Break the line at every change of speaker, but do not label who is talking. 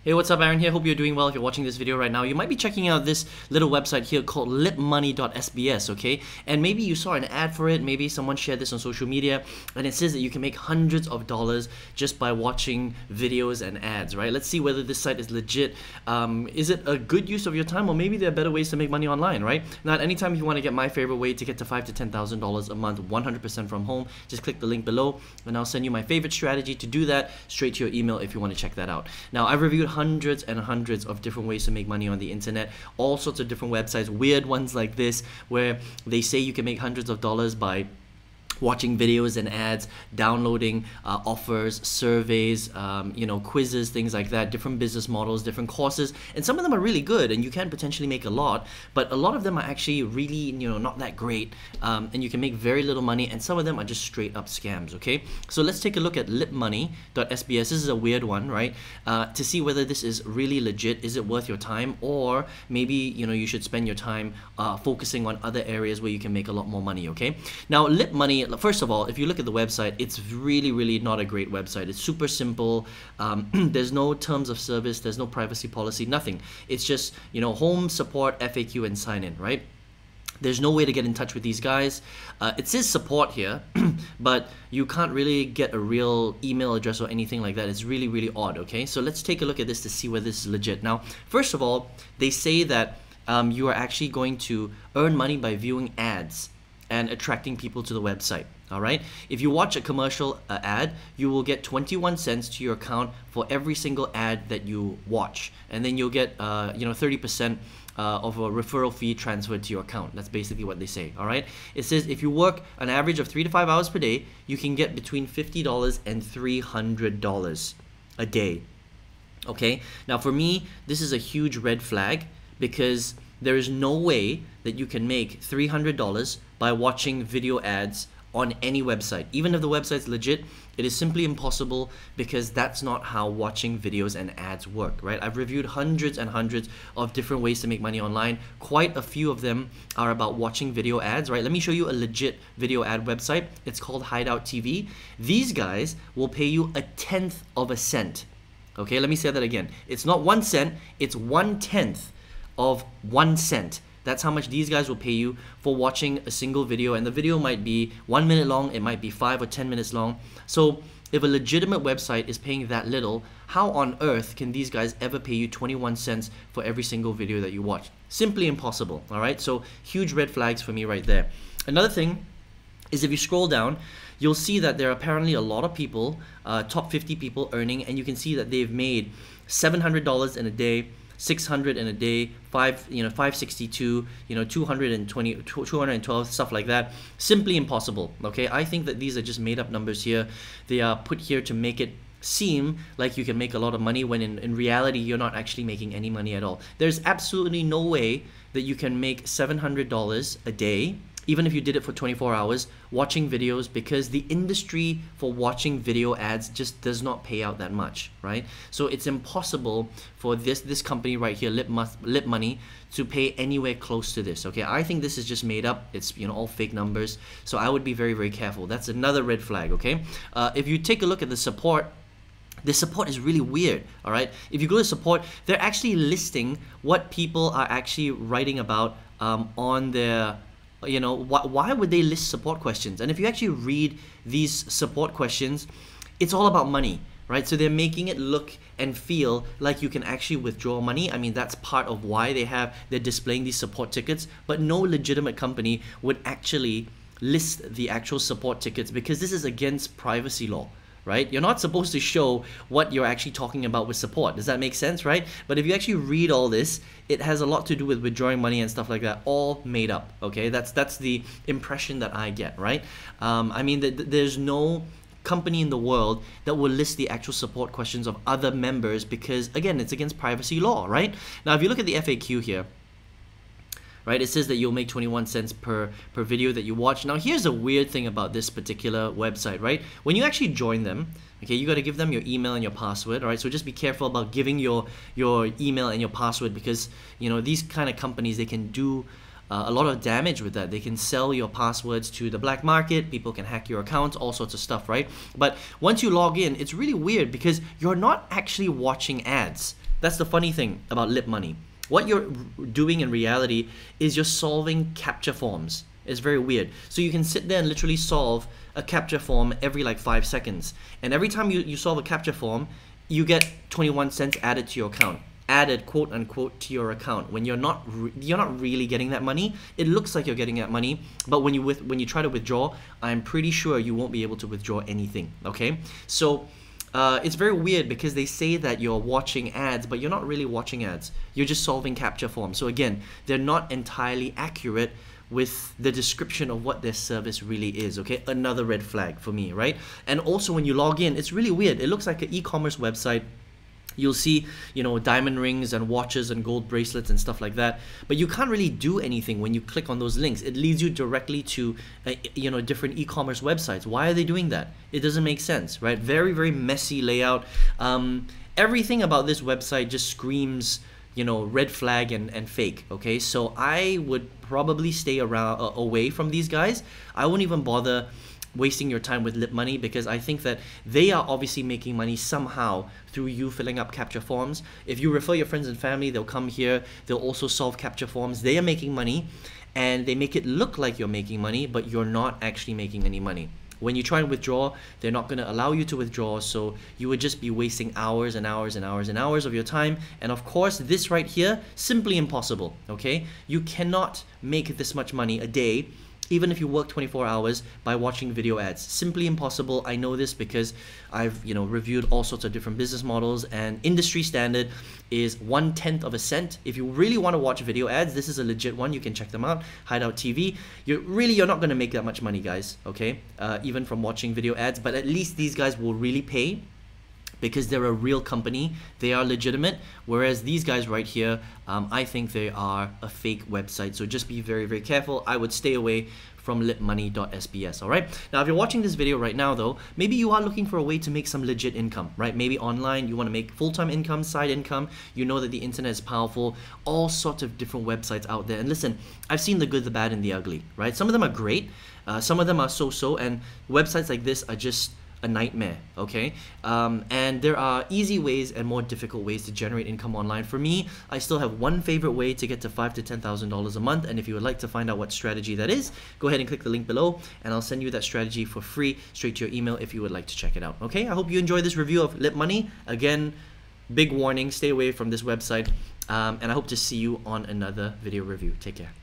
Hey, what's up? Aaron here. Hope you're doing well if you're watching this video right now. You might be checking out this little website here called LypMoney.xyz, okay? And maybe you saw an ad for it, maybe someone shared this on social media, and it says that you can make hundreds of dollars just by watching videos and ads, right? Let's see whether this site is legit. Is it a good use of your time, or maybe there are better ways to make money online, right? Now, at any time if you want to get my favorite way to get to $5,000 to $10,000 a month, 100% from home, just click the link below, and I'll send you my favorite strategy to do that straight to your email if you want to check that out. Now, I've reviewed hundreds and hundreds of different ways to make money on the internet, all sorts of different websites, weird ones like this where they say you can make hundreds of dollars by watching videos and ads, downloading offers, surveys, quizzes, things like that, different business models, different courses, and some of them are really good and you can potentially make a lot, but a lot of them are actually really, not that great, and you can make very little money, and some of them are just straight up scams, okay? So let's take a look at LypMoney.xyz. This is a weird one, right? To see whether this is really legit, is it worth your time, or maybe, you should spend your time focusing on other areas where you can make a lot more money, okay? Now, LypMoney, first of all, if you look at the website, it's really not a great website. It's super simple. There's no terms of service, there's no privacy policy, nothing. It's just, home, support, FAQ, and sign in, right? There's no way to get in touch with these guys. It says support here, but you can't really get a real email address or anything like that. It's really odd, okay? So let's take a look at this to see whether this is legit. Now, first of all, they say that you are actually going to earn money by viewing ads and attracting people to the website. All right. If you watch a commercial ad, you will get 21 cents to your account for every single ad that you watch, and then you'll get 30% of a referral fee transferred to your account. That's basically what they say. All right. It says if you work an average of 3 to 5 hours per day, you can get between $50 and $300 a day. Okay. Now, for me, this is a huge red flag because there is no way that you can make $300 by watching video ads on any website. Even if the website's legit, it is simply impossible because that's not how watching videos and ads work, right? I've reviewed hundreds and hundreds of different ways to make money online. Quite a few of them are about watching video ads, right? Let me show you a legit video ad website. It's called Hideout TV. These guys will pay you 1/10 of a cent. Okay, let me say that again. It's not 1 cent, it's 1/10 of 1 cent. That's how much these guys will pay you for watching a single video, and the video might be 1 minute long, it might be 5 or 10 minutes long. So if a legitimate website is paying that little, how on earth can these guys ever pay you 21 cents for every single video that you watch? Simply impossible, all right? So huge red flags for me right there. Another thing is if you scroll down, you'll see that there are apparently a lot of people, top 50 people earning, and you can see that they've made $700 in a day, 600 in a day, 562, 220, 212, stuff like that. Simply impossible, okay? I think that these are just made up numbers here. They are put here to make it seem like you can make a lot of money when in reality you're not actually making any money at all. There's absolutely no way that you can make $700 a day, even if you did it for 24 hours, watching videos, because the industry for watching video ads just does not pay out that much, right? So it's impossible for this company right here, LypMoney, to pay anywhere close to this, okay? I think this is just made up. It's, all fake numbers. So I would be very careful. That's another red flag, okay? If you take a look at the support is really weird, all right? If you go to support, they're actually listing what people are actually writing about on their, why would they list support questions? And if you actually read these support questions, it's all about money, right? So they're making it look and feel like you can actually withdraw money. I mean, that's part of why they're displaying these support tickets, but no legitimate company would actually list the actual support tickets because this is against privacy law, right? You're not supposed to show what you're actually talking about with support. Does that make sense, right? But if you actually read all this, it has a lot to do with withdrawing money and stuff like that, all made up, okay? That's the impression that I get, right? I mean, there's no company in the world that will list the actual support questions of other members because, again, it's against privacy law, right? Now, if you look at the FAQ here, right, it says that you'll make 21 cents per video that you watch. Now, here's a weird thing about this particular website, right? When you actually join them, okay, you got to give them your email and your password, all right? So just be careful about giving your email and your password because, these kind of companies, they can do a lot of damage with that. They can sell your passwords to the black market, people can hack your accounts, all sorts of stuff, right? But once you log in, it's really weird because you're not actually watching ads, That's the funny thing about LypMoney. What you're doing in reality is you're solving captcha forms. It's very weird. So you can sit there and literally solve a captcha form every like 5 seconds. And every time you solve a captcha form, you get 21 cents added to your account. Added, quote unquote, to your account. When you're not really getting that money. It looks like you're getting that money, but when you try to withdraw, I'm pretty sure you won't be able to withdraw anything. Okay, so it's very weird because they say that you're watching ads, but you're not really watching ads. You're just solving captcha forms. So again, they're not entirely accurate with the description of what their service really is. Okay, another red flag for me, right? And also when you log in, it's really weird. It looks like an e-commerce website. You'll see, you know, diamond rings and watches and gold bracelets and stuff like that, but you can't really do anything when you click on those links. It leads you directly to you know, different e-commerce websites. Why are they doing that? It doesn't make sense, right? Very, very messy layout. Everything about this website just screams, you know, red flag and fake. Okay, so I would probably stay around away from these guys. I wouldn't even bother wasting your time with LypMoney, because I think that they are obviously making money somehow through you filling up captcha forms. If you refer your friends and family, they'll come here, they'll also solve captcha forms. They are making money, and they make it look like you're making money, but you're not actually making any money. When you try and withdraw, they're not going to allow you to withdraw, so you would just be wasting hours and hours and hours and hours of your time. And of course, this right here, simply impossible. Okay, you cannot make this much money a day even if you work 24 hours by watching video ads. Simply impossible. I know this because I've, you know, reviewed all sorts of different business models, and industry standard is 1/10 of a cent. If you really want to watch video ads, this is a legit one. You can check them out. Hideout TV. You're not going to make that much money, guys. Okay, even from watching video ads. But at least these guys will really pay, because they're a real company, they are legitimate, whereas these guys right here, I think they are a fake website. So just be very, very careful. I would stay away from LypMoney.xyz. All right, now if you're watching this video right now though, maybe you are looking for a way to make some legit income, right? Maybe online, you want to make full-time income, side income. You know that the internet is powerful, all sorts of different websites out there. And listen, I've seen the good, the bad, and the ugly, right? Some of them are great, some of them are so-so, and websites like this are just a nightmare. Okay, and there are easy ways and more difficult ways to generate income online. For me, I still have one favorite way to get to $5,000 to $10,000 a month, and if you would like to find out what strategy that is, go ahead and click the link below, and I'll send you that strategy for free straight to your email if you would like to check it out. Okay, I hope you enjoy this review of LypMoney. Again, big warning, stay away from this website, and I hope to see you on another video review. Take care.